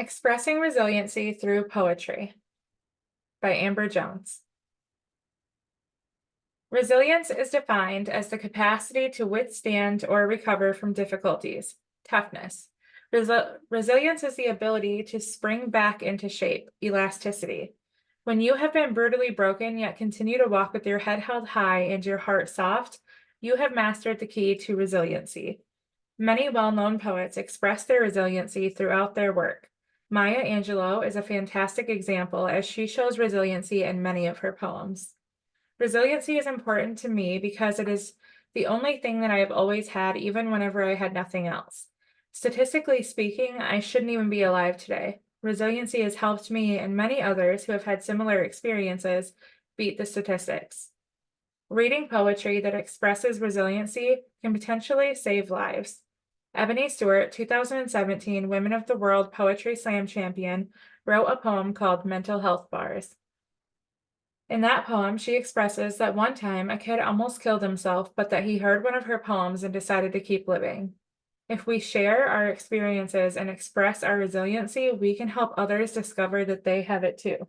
Expressing Resiliency Through Poetry by Amber Jones. Resilience is defined as the capacity to withstand or recover from difficulties, toughness. Resilience is the ability to spring back into shape, elasticity. When you have been brutally broken yet continue to walk with your head held high and your heart soft, you have mastered the key to resiliency. Many well-known poets express their resiliency throughout their work. Maya Angelou is a fantastic example as she shows resiliency in many of her poems. Resiliency is important to me because it is the only thing that I have always had, even whenever I had nothing else. Statistically speaking, I shouldn't even be alive today. Resiliency has helped me and many others who have had similar experiences beat the statistics. Reading poetry that expresses resiliency can potentially save lives. Ebony Stewart, 2017 Women of the World Poetry Slam champion, wrote a poem called Mental Health Bars. In that poem, she expresses that one time a kid almost killed himself, but that he heard one of her poems and decided to keep living. If we share our experiences and express our resiliency, we can help others discover that they have it too.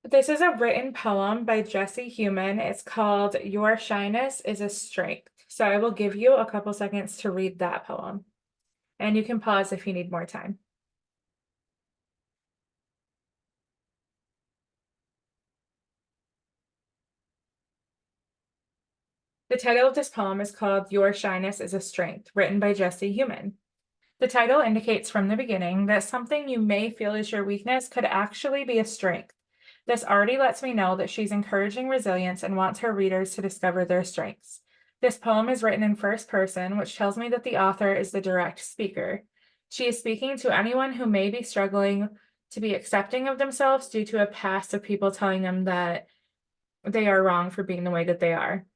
This is a written poem by Jessie Human. It's called Your Shyness is a Strength. So I will give you a couple seconds to read that poem, and you can pause if you need more time. The title of this poem is called Your Shyness is a Strength, written by Jessie Human. The title indicates from the beginning that something you may feel is your weakness could actually be a strength. This already lets me know that she's encouraging resilience and wants her readers to discover their strengths. This poem is written in first person, which tells me that the author is the direct speaker. She is speaking to anyone who may be struggling to be accepting of themselves due to a past of people telling them that they are wrong for being the way that they are.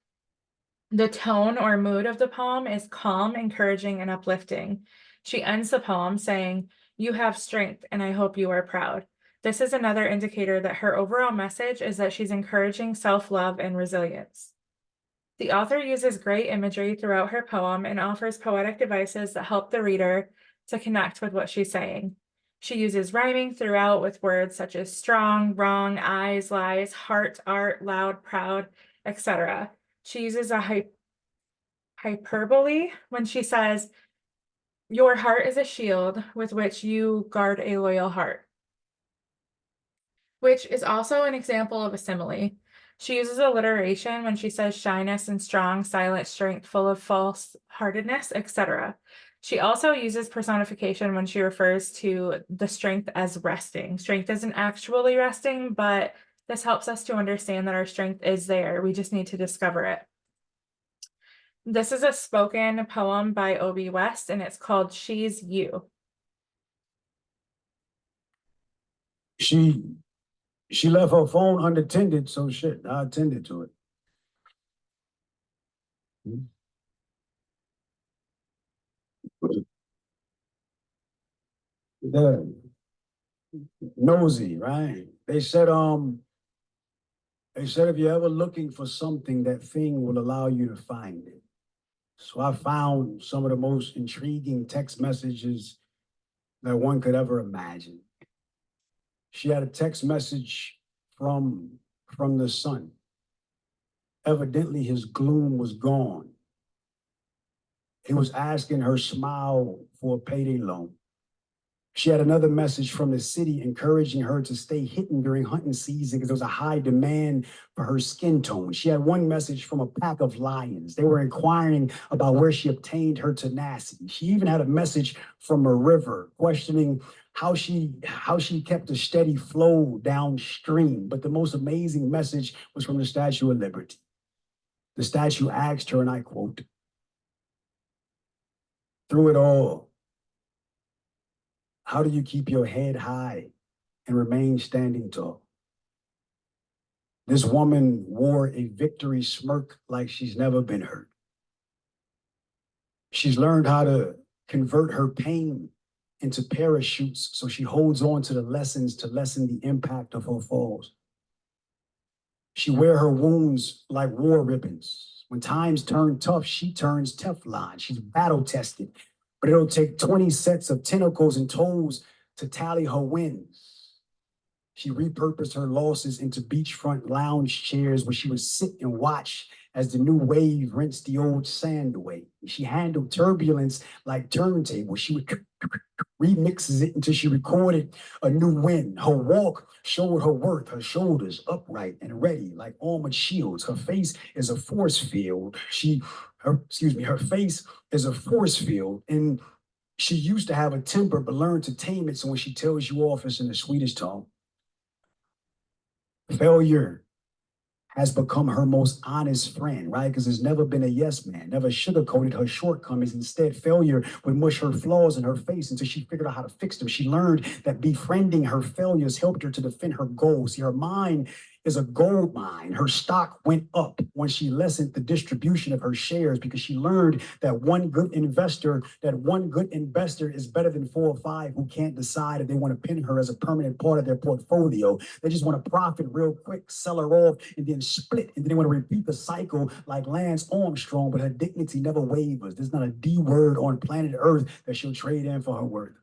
The tone or mood of the poem is calm, encouraging, and uplifting. She ends the poem saying, "You have strength, and I hope you are proud." This is another indicator that her overall message is that she's encouraging self-love and resilience. The author uses great imagery throughout her poem and offers poetic devices that help the reader to connect with what she's saying. She uses rhyming throughout with words such as strong, wrong, eyes, lies, heart, art, loud, proud, etc. She uses a hyperbole when she says, "Your heart is a shield with which you guard a loyal heart," which is also an example of a simile. She uses alliteration when she says shyness and strong, silent, strength, full of false-heartedness, etc. She also uses personification when she refers to the strength as resting. Strength isn't actually resting, but this helps us to understand that our strength is there. We just need to discover it. This is a spoken poem by Obi West, and it's called She's You. She left her phone unattended, so shit, I attended to it. The nosy, right? They said if you're ever looking for something, that thing will allow you to find it. So I found some of the most intriguing text messages that one could ever imagine. She had a text message from the sun. Evidently, his gloom was gone. He was asking her smile for a payday loan. She had another message from the city encouraging her to stay hidden during hunting season because there was a high demand for her skin tone. She had one message from a pack of lions. They were inquiring about where she obtained her tenacity. She even had a message from a river questioning how she kept a steady flow downstream. But the most amazing message was from the Statue of Liberty. The statue asked her, and I quote, "Through it all, how do you keep your head high and remain standing tall?" This woman wore a victory smirk like she's never been hurt. She's learned how to convert her pain into parachutes, so she holds on to the lessons to lessen the impact of her falls. She wears her wounds like war ribbons. When times turn tough, she turns Teflon. She's battle tested, but it'll take 20 sets of tentacles and toes to tally her wins. She repurposed her losses into beachfront lounge chairs where she would sit and watch as the new wave rinsed the old sand away. She handled turbulence like turntable. She would remixes it until she recorded a new win. Her walk showed her worth, her shoulders upright and ready like armored shields. Her face is a force field. Her face is a force field. And she used to have a temper, but learned to tame it. So when she tells you off, it's in the sweetest tone. Failure has become her most honest friend, right? Because there's never been a yes man, never sugarcoated her shortcomings. Instead, failure would mush her flaws in her face until she figured out how to fix them. She learned that befriending her failures helped her to defend her goals. See, her mind is a gold mine. Her stock went up when she lessened the distribution of her shares because she learned that one good investor is better than 4 or 5 who can't decide if they want to pin her as a permanent part of their portfolio. They just want to profit real quick, sell her off, and then split. And then they want to repeat the cycle like Lance Armstrong, but her dignity never wavers. There's not a D word on planet Earth that she'll trade in for her worth.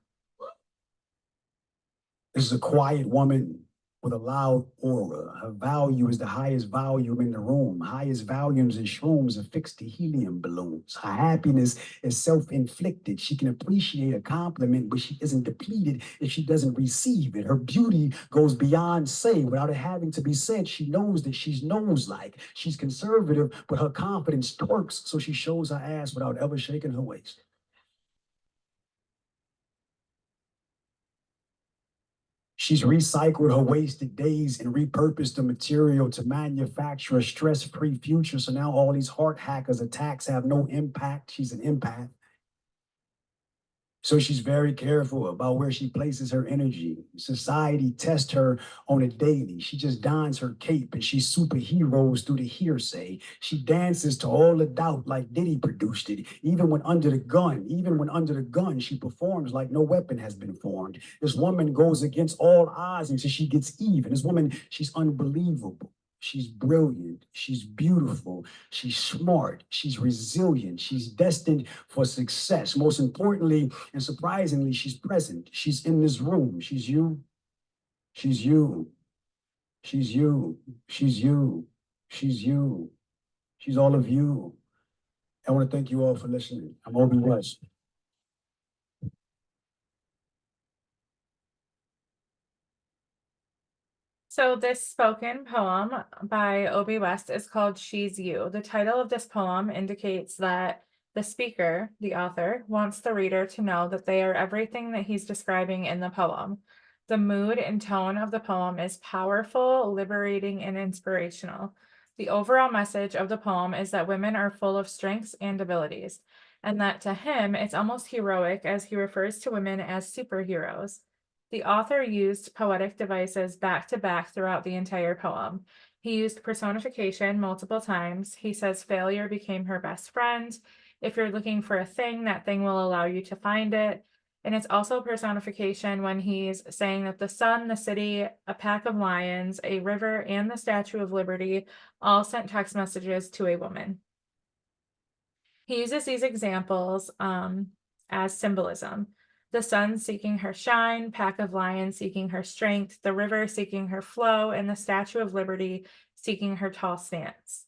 This is a quiet woman with a loud aura. Her value is the highest volume in the room. Highest volumes in shrooms affixed to helium balloons. Her happiness is self-inflicted. She can appreciate a compliment, but she isn't depleted if she doesn't receive it. Her beauty goes beyond say. Without it having to be said, she knows that she's nose-like. She's conservative, but her confidence twerks, so she shows her ass without ever shaking her waist. She's recycled her wasted days and repurposed the material to manufacture a stress-free future. So now all these heart hackers' attacks have no impact. She's an empath. So she's very careful about where she places her energy. Society tests her on a daily. She just dons her cape and she superheroes through the hearsay. She dances to all the doubt like Diddy produced it. Even when under the gun, she performs like no weapon has been formed. This woman goes against all odds until she gets even. This woman, she's unbelievable. She's brilliant. She's beautiful. She's smart. She's resilient. She's destined for success. Most importantly, and surprisingly, she's present. She's in this room. She's you. She's you. She's you. She's you. She's you. She's all of you. I want to thank you all for listening. I'm Obi West. So this spoken poem by Obi West is called She's You. The title of this poem indicates that the speaker, the author, wants the reader to know that they are everything that he's describing in the poem. The mood and tone of the poem is powerful, liberating, and inspirational. The overall message of the poem is that women are full of strengths and abilities, and that to him, it's almost heroic as he refers to women as superheroes. The author used poetic devices back to back throughout the entire poem. He used personification multiple times. He says failure became her best friend. If you're looking for a thing, that thing will allow you to find it. And it's also personification when he's saying that the sun, the city, a pack of lions, a river, and the Statue of Liberty all sent text messages to a woman. He uses these examples as symbolism. The sun seeking her shine, pack of lions seeking her strength, the river seeking her flow, and the Statue of Liberty seeking her tall stance.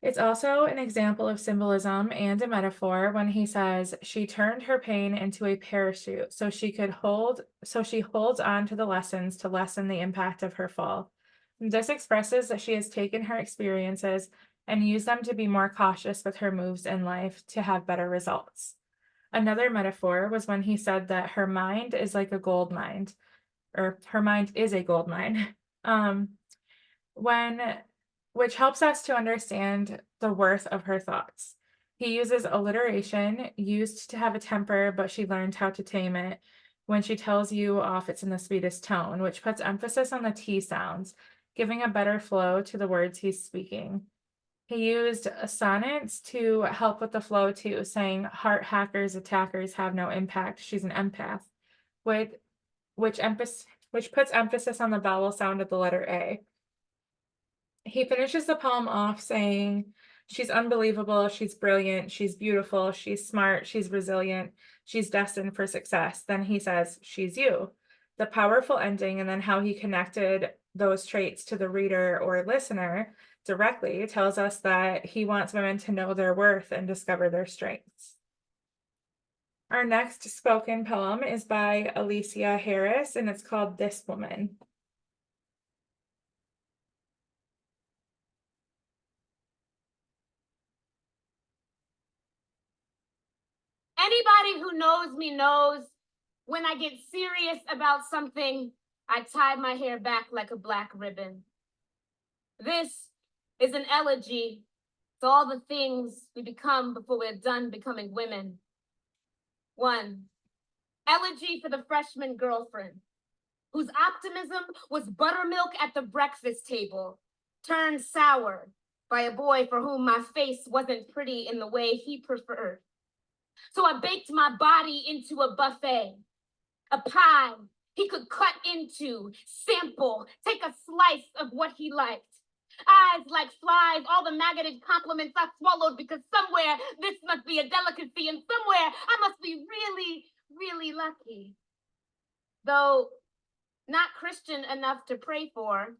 It's also an example of symbolism and a metaphor when he says she turned her pain into a parachute so she holds on to the lessons to lessen the impact of her fall. This expresses that she has taken her experiences and used them to be more cautious with her moves in life to have better results. Another metaphor was when he said that her mind is like a gold mine, or her mind is a gold mine. when Which helps us to understand the worth of her thoughts. He uses alliteration, used to have a temper, but she learned how to tame it. When she tells you off, it's in the sweetest tone, which puts emphasis on the T sounds, giving a better flow to the words he's speaking. He used sonnets to help with the flow too, saying heart hackers, attackers have no impact. She's an empath, which which puts emphasis on the vowel sound of the letter A. He finishes the poem off saying, She's unbelievable, she's brilliant, she's beautiful, she's smart, she's resilient, she's destined for success. Then he says, she's you. The powerful ending, and then how he connected those traits to the reader or listener directly tells us that he wants women to know their worth and discover their strengths. Our next spoken poem is by Alicia Harris, and it's called This Woman. Anybody who knows me knows when I get serious about something, I tie my hair back like a black ribbon. This is an elegy to all the things we become before we're done becoming women. 1, elegy for the freshman girlfriend, whose optimism was buttermilk at the breakfast table, turned sour by a boy for whom my face wasn't pretty in the way he preferred. So I baked my body into a buffet, a pie he could cut into, sample, take a slice of what he liked. Eyes like flies, all the maggoted compliments I swallowed, because somewhere this must be a delicacy and somewhere I must be really, really lucky. Though not Christian enough to pray for,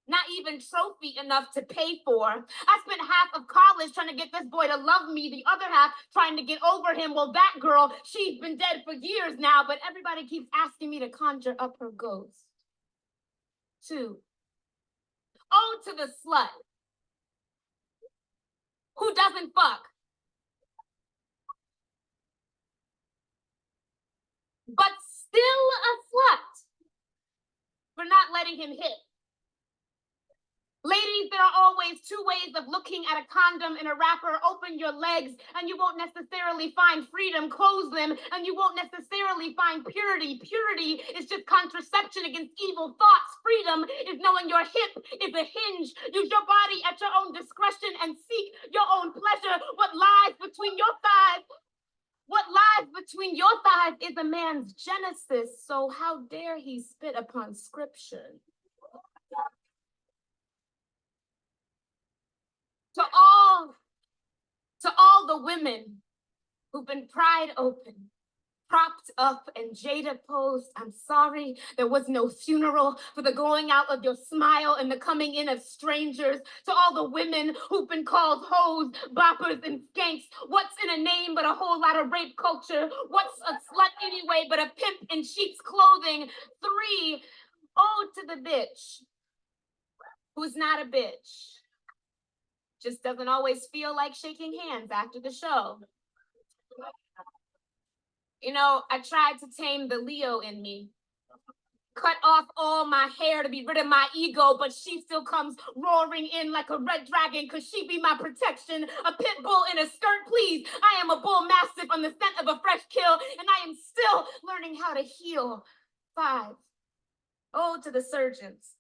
not even trophy enough to pay for. I spent half of college trying to get this boy to love me, the other half trying to get over him. Well, that girl, she's been dead for years now, but everybody keeps asking me to conjure up her ghost. 2, ode to the slut who doesn't fuck, but still a slut for not letting him hit. Ladies, there are always 2 ways of looking at a condom and a wrapper. Open your legs and you won't necessarily find freedom. Close them and you won't necessarily find purity. Purity is just contraception against evil thoughts. Freedom is knowing your hip is a hinge. Use your body at your own discretion and seek your own pleasure. What lies between your thighs is a man's genesis. So how dare he spit upon scripture? To all the women who've been pried open, propped up and Jada posed, I'm sorry, there was no funeral for the going out of your smile and the coming in of strangers. To all the women who've been called hoes, boppers, and skanks, what's in a name but a whole lot of rape culture? What's a slut anyway but a pimp in sheep's clothing? 3, ode to the bitch who's not a bitch, just doesn't always feel like shaking hands after the show. You know, I tried to tame the Leo in me, cut off all my hair to be rid of my ego, but she still comes roaring in like a red dragon, cause she be my protection. A pit bull in a skirt, please. I am a bull mastiff on the scent of a fresh kill, and I am still learning how to heal. 5, ode to the surgeons,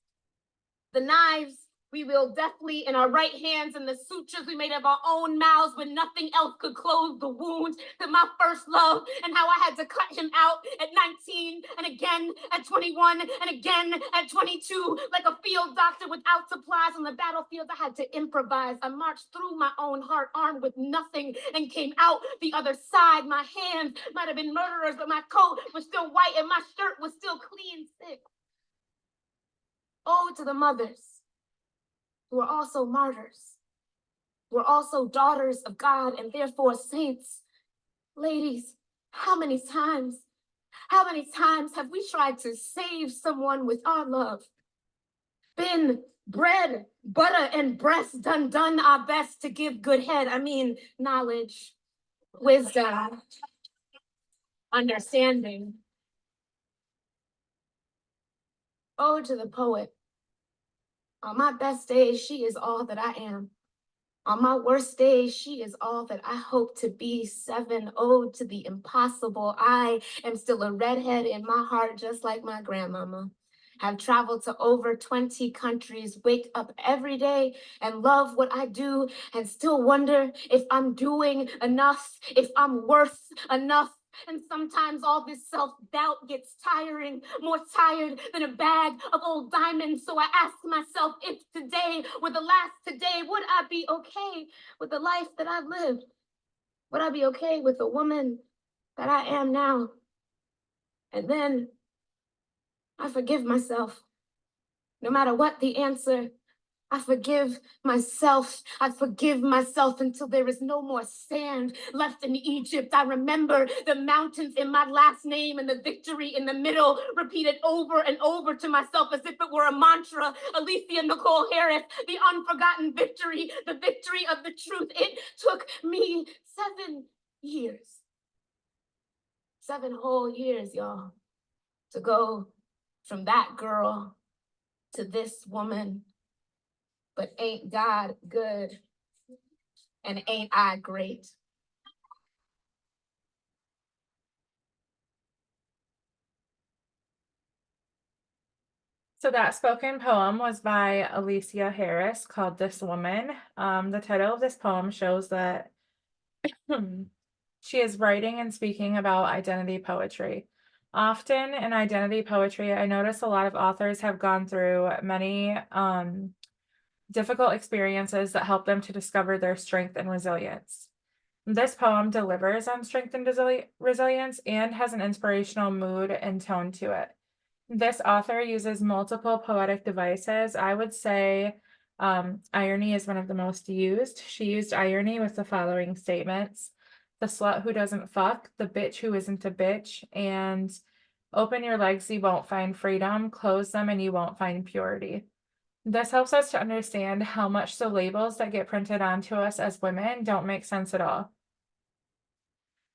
the knives we wield deftly in our right hands, and the sutures we made of our own mouths when nothing else could close the wound. To my first love, and how I had to cut him out at 19, and again at 21, and again at 22. Like a field doctor without supplies on the battlefield, I had to improvise. I marched through my own heart, armed with nothing, and came out the other side. My hands might have been murderers, but my coat was still white, and my shirt was still clean. 6, ode to the mothers who are also martyrs, who are also daughters of God and therefore saints. Ladies, how many times have we tried to save someone with our love? Been bread, butter, and breast, done our best to give good head. I mean, knowledge, wisdom, understanding. Ode to the poet. On my best days, she is all that I am. On my worst days, she is all that I hope to be. 7, ode to the impossible. I am still a redhead in my heart, just like my grandmama. Have traveled to over 20 countries, wake up every day and love what I do, and still wonder if I'm doing enough, if I'm worth enough. And sometimes all this self-doubt gets tiring, more tired than a bag of old diamonds. So I ask myself if today were the last today, would I be okay with the life that I've lived? Would I be okay with the woman that I am now? And then I forgive myself. No matter what the answer, I forgive myself. I forgive myself until there is no more sand left in Egypt. I remember the mountains in my last name and the victory in the middle, repeated over and over to myself as if it were a mantra. Alicia Nicole Harris, the unforgotten victory, the victory of the truth. It took me 7 years. 7 whole years, y'all, to go from that girl to this woman. But ain't God good? And ain't I great? So that spoken poem was by Alicia Harris called This Woman. The title of this poem shows that she is writing and speaking about identity poetry. Often in identity poetry, I notice a lot of authors have gone through many difficult experiences that help them to discover their strength and resilience. This poem delivers on strength and resilience and has an inspirational mood and tone to it. This author uses multiple poetic devices. I would say irony is one of the most used. She used irony with the following statements: the slut who doesn't fuck, the bitch who isn't a bitch, and open your legs, you won't find freedom, close them, and you won't find purity. This helps us to understand how much the labels that get printed onto us as women don't make sense at all.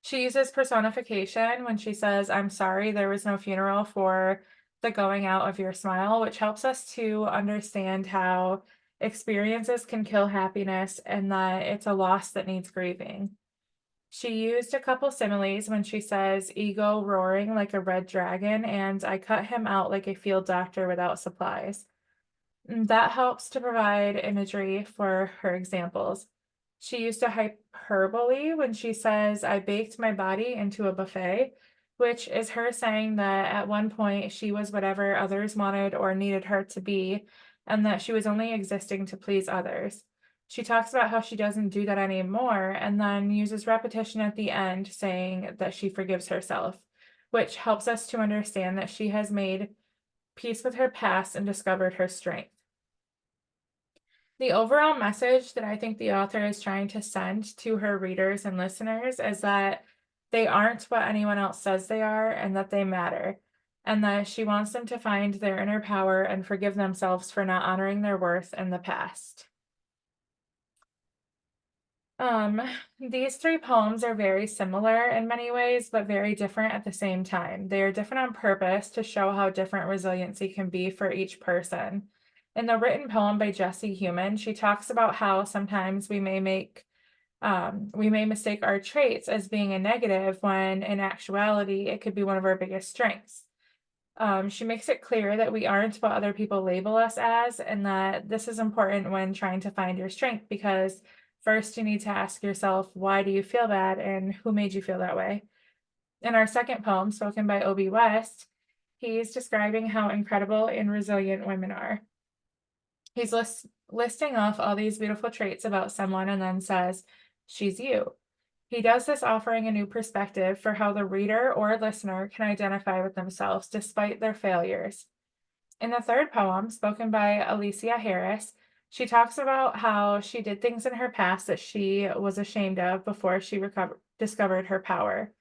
She uses personification when she says, I'm sorry, there was no funeral for the going out of your smile, which helps us to understand how experiences can kill happiness and that it's a loss that needs grieving. She used a couple similes when she says, ego roaring like a red dragon, and I cut him out like a field doctor without supplies. That helps to provide imagery for her examples. She used a hyperbole when she says, I baked my body into a buffet, which is her saying that at one point she was whatever others wanted or needed her to be, and that she was only existing to please others. She talks about how she doesn't do that anymore, and then uses repetition at the end saying that she forgives herself, which helps us to understand that she has made peace with her past and discovered her strength. The overall message that I think the author is trying to send to her readers and listeners is that they aren't what anyone else says they are and that they matter, and that she wants them to find their inner power and forgive themselves for not honoring their worth in the past. These 3 poems are very similar in many ways, but very different at the same time. They are different on purpose to show how different resiliency can be for each person. In the written poem by Jessie Human, she talks about how sometimes we may mistake our traits as being a negative when in actuality it could be one of our biggest strengths. She makes it clear that we aren't what other people label us as, and that this is important when trying to find your strength because first you need to ask yourself, why do you feel that and who made you feel that way? In our second poem, spoken by Obi West, he's describing how incredible and resilient women are. He's listing off all these beautiful traits about someone and then says, she's you. He does this offering a new perspective for how the reader or listener can identify with themselves despite their failures. In the third poem, spoken by Alicia Harris, she talks about how she did things in her past that she was ashamed of before she discovered her power.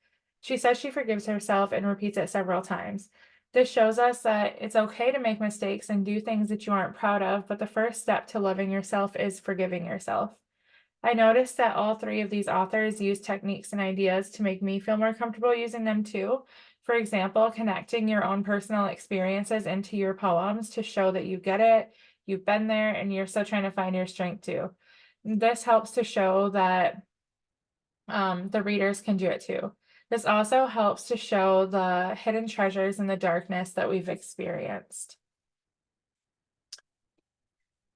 She says she forgives herself and repeats it several times. This shows us that it's okay to make mistakes and do things that you aren't proud of, but the first step to loving yourself is forgiving yourself. I noticed that all 3 of these authors use techniques and ideas to make me feel more comfortable using them too. For example, connecting your own personal experiences into your poems to show that you get it, you've been there, and you're still trying to find your strength too. This helps to show that the readers can do it too. This also helps to show the hidden treasures in the darkness that we've experienced.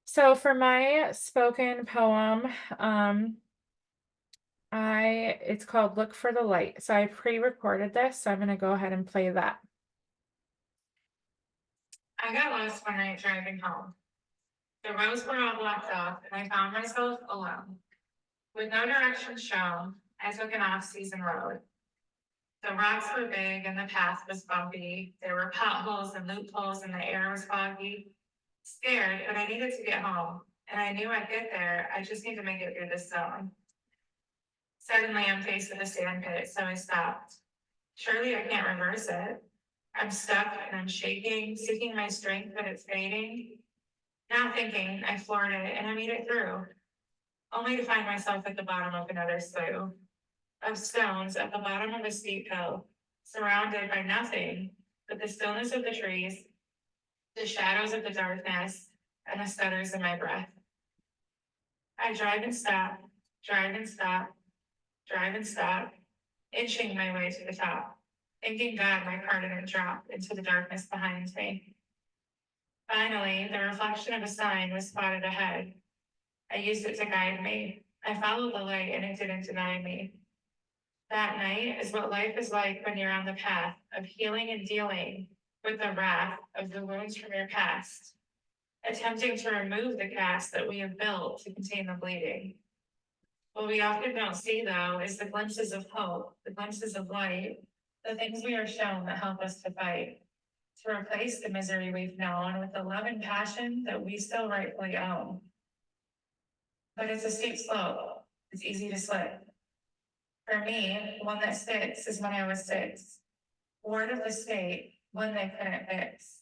So for my spoken poem, It's called Look for the Light. So I pre-recorded this, so I'm gonna go ahead and play that. I got lost one night driving home. The roads were all blocked off, and I found myself alone. With no direction shown, I took an off-season road. The rocks were big and the path was bumpy. There were potholes and loopholes and the air was foggy. Scared, but I needed to get home, and I knew I'd get there. I just need to make it through this zone. Suddenly, I'm faced with a sand pit, so I stopped. Surely I can't reverse it. I'm stuck and I'm shaking, seeking my strength, but it's fading. Not thinking, I floored it and I made it through, only to find myself at the bottom of another slough of stones at the bottom of a steep hill, surrounded by nothing but the stillness of the trees, the shadows of the darkness, and the stutters in my breath. I drive and stop, drive and stop, drive and stop, inching my way to the top, thanking God my car didn't drop into the darkness behind me. Finally, the reflection of a sign was spotted ahead. I used it to guide me. I followed the light and it didn't deny me. That night is what life is like when you're on the path of healing and dealing with the wrath of the wounds from your past, attempting to remove the cast that we have built to contain the bleeding. What we often don't see, though, is the glimpses of hope, the glimpses of light, the things we are shown that help us to fight, to replace the misery we've known with the love and passion that we still rightfully own. But it's a steep slope. It's easy to slip. For me, one that sticks is when I was 6. Word of the state, one they couldn't fix.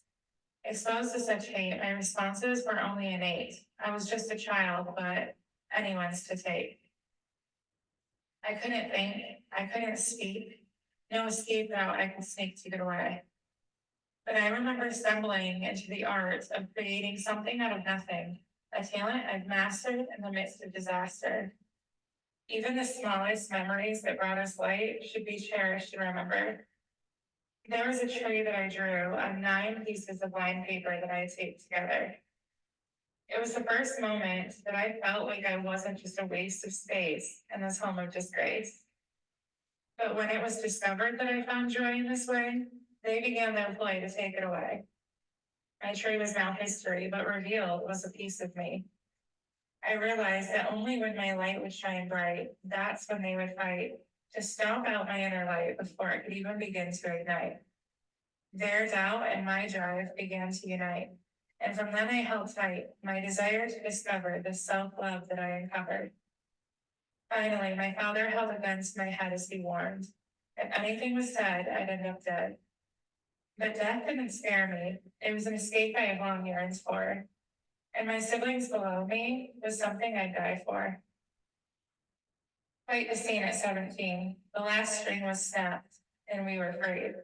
Exposed to such hate, my responses were only innate. I was just a child, but anyone's to take. I couldn't think, I couldn't speak. No escape route I could sneak to get away. But I remember stumbling into the art of creating something out of nothing, a talent I've mastered in the midst of disaster. Even the smallest memories that brought us light should be cherished and remembered. There was a tree that I drew on 9 pieces of lined paper that I taped together. It was the first moment that I felt like I wasn't just a waste of space in this home of disgrace. But when it was discovered that I found joy in this way, they began their play to take it away. My tree was now history, but revealed was a piece of me. I realized that only when my light would shine bright, that's when they would fight to stomp out my inner light before it could even begin to ignite. Their doubt and my drive began to unite. And from then I held tight, my desire to discover the self-love that I uncovered. Finally, my father held a gun to my head as he warned. If anything was said, I'd end up dead. But death didn't scare me. It was an escape I had long yearned for. And my siblings below me was something I'd die for. Quite the scene at 17. The last string was snapped, and we were freed.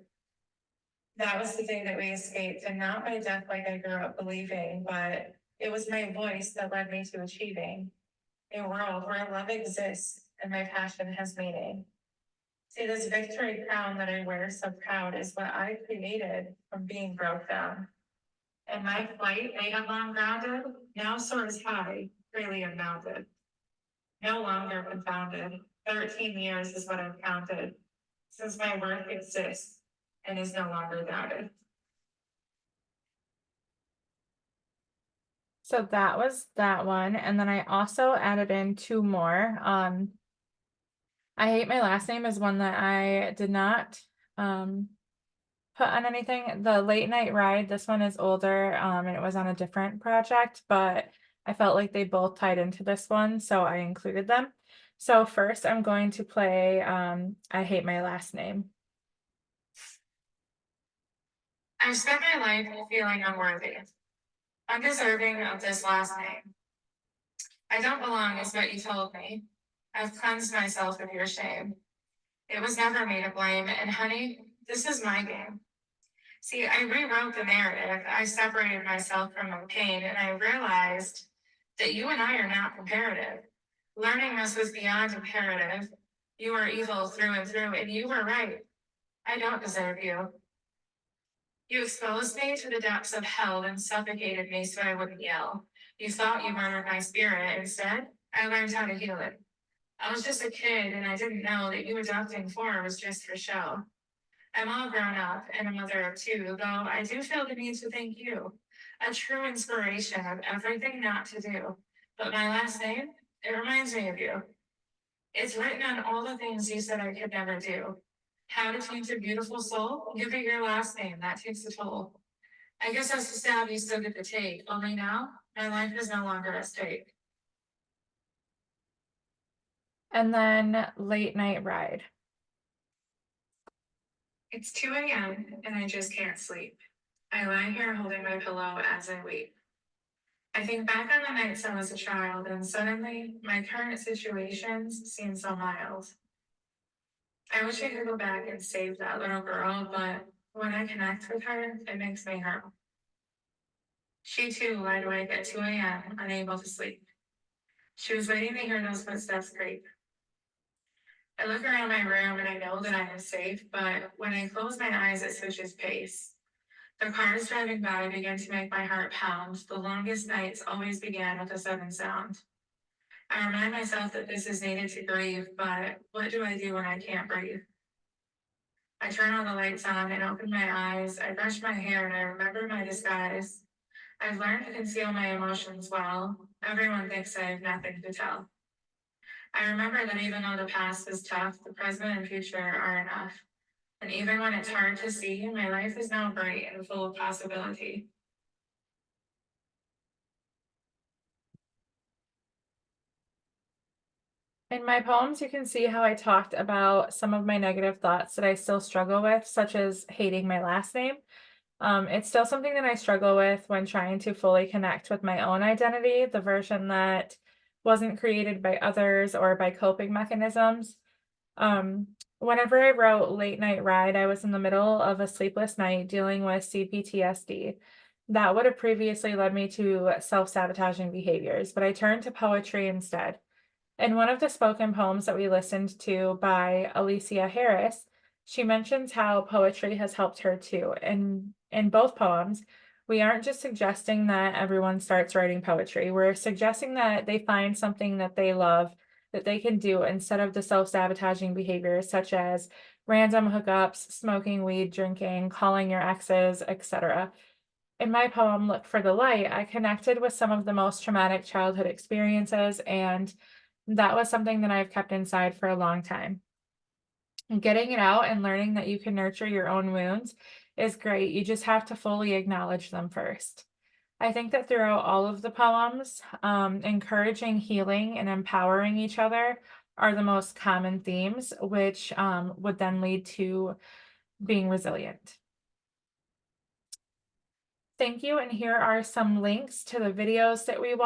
That was the day that we escaped, and not by death like I grew up believing, but it was my voice that led me to achieving a world where love exists and my passion has meaning. See, this victory crown that I wear so proud is what I created from being broke down. And my flight they had long grounded, now soars high, freely unbounded. No longer confounded, 13 years is what I've counted, since my worth exists and is no longer doubted. So that was that one. And then I also added in 2 more. I Hate My Last Name is one that I did not put on anything. The Late Night Ride, this one is older, and it was on a different project, but I felt like they both tied into this one, so I included them. So first I'm going to play I Hate My Last Name. I've spent my life feeling unworthy, undeserving of this last name. I don't belong is what you told me. I've cleansed myself of your shame. It was never me to blame, and honey, this is my game. See, I rewrote the narrative. I separated myself from my pain, and I realized that you and I are not comparative. Learning this was beyond imperative. You are evil through and through, and you were right. I don't deserve you. You exposed me to the depths of hell and suffocated me so I wouldn't yell. You thought you murdered my spirit. Instead, I learned how to heal it. I was just a kid and I didn't know that you adopting four was just for show. I'm all grown up and a mother of two, though I do feel the need to thank you. A true inspiration of everything not to do. But my last name, it reminds me of you. It's written on all the things you said I could never do. How to change a beautiful soul? Give it your last name. That takes a toll. I guess that's the stab you still get to take. Only now, my life is no longer at stake. And then late night ride. It's 2 a.m. and I just can't sleep. I lie here holding my pillow as I wait. I think back on the nights I was a child, and suddenly my current situations seem so mild. I wish I could go back and save that little girl, but when I connect with her, it makes me hurt. She too lied awake at 2 a.m., unable to sleep. She was waiting to hear those footsteps creep. I look around my room and I know that I am safe, but when I close my eyes, it switches pace. The cars driving by begin to make my heart pound. The longest nights always began with a sudden sound. I remind myself that this is needed to grieve, but what do I do when I can't breathe? I turn all the lights on and open my eyes. I brush my hair and I remember my disguise. I've learned to conceal my emotions well. Everyone thinks I have nothing to tell. I remember that even though the past is tough, the present and future are enough. And even when it's hard to see, my life is now bright and full of possibility. In my poems, you can see how I talked about some of my negative thoughts that I still struggle with, such as hating my last name. It's still something that I struggle with when trying to fully connect with my own identity, the version that wasn't created by others or by coping mechanisms. Whenever I wrote Late Night Ride, I was in the middle of a sleepless night dealing with CPTSD. That would have previously led me to self-sabotaging behaviors, but I turned to poetry instead. In one of the spoken poems that we listened to by Alicia Harris, she mentions how poetry has helped her too. And in both poems, we aren't just suggesting that everyone starts writing poetry. We're suggesting that they find something that they love that they can do instead of the self-sabotaging behaviors such as random hookups, smoking weed, drinking, calling your exes, etc. In my poem, Look for the Light, I connected with some of the most traumatic childhood experiences, and that was something that I've kept inside for a long time. Getting it out and learning that you can nurture your own wounds is great. You just have to fully acknowledge them first. I think that throughout all of the poems, encouraging healing and empowering each other are the most common themes, which would then lead to being resilient. Thank you, and here are some links to the videos that we watched.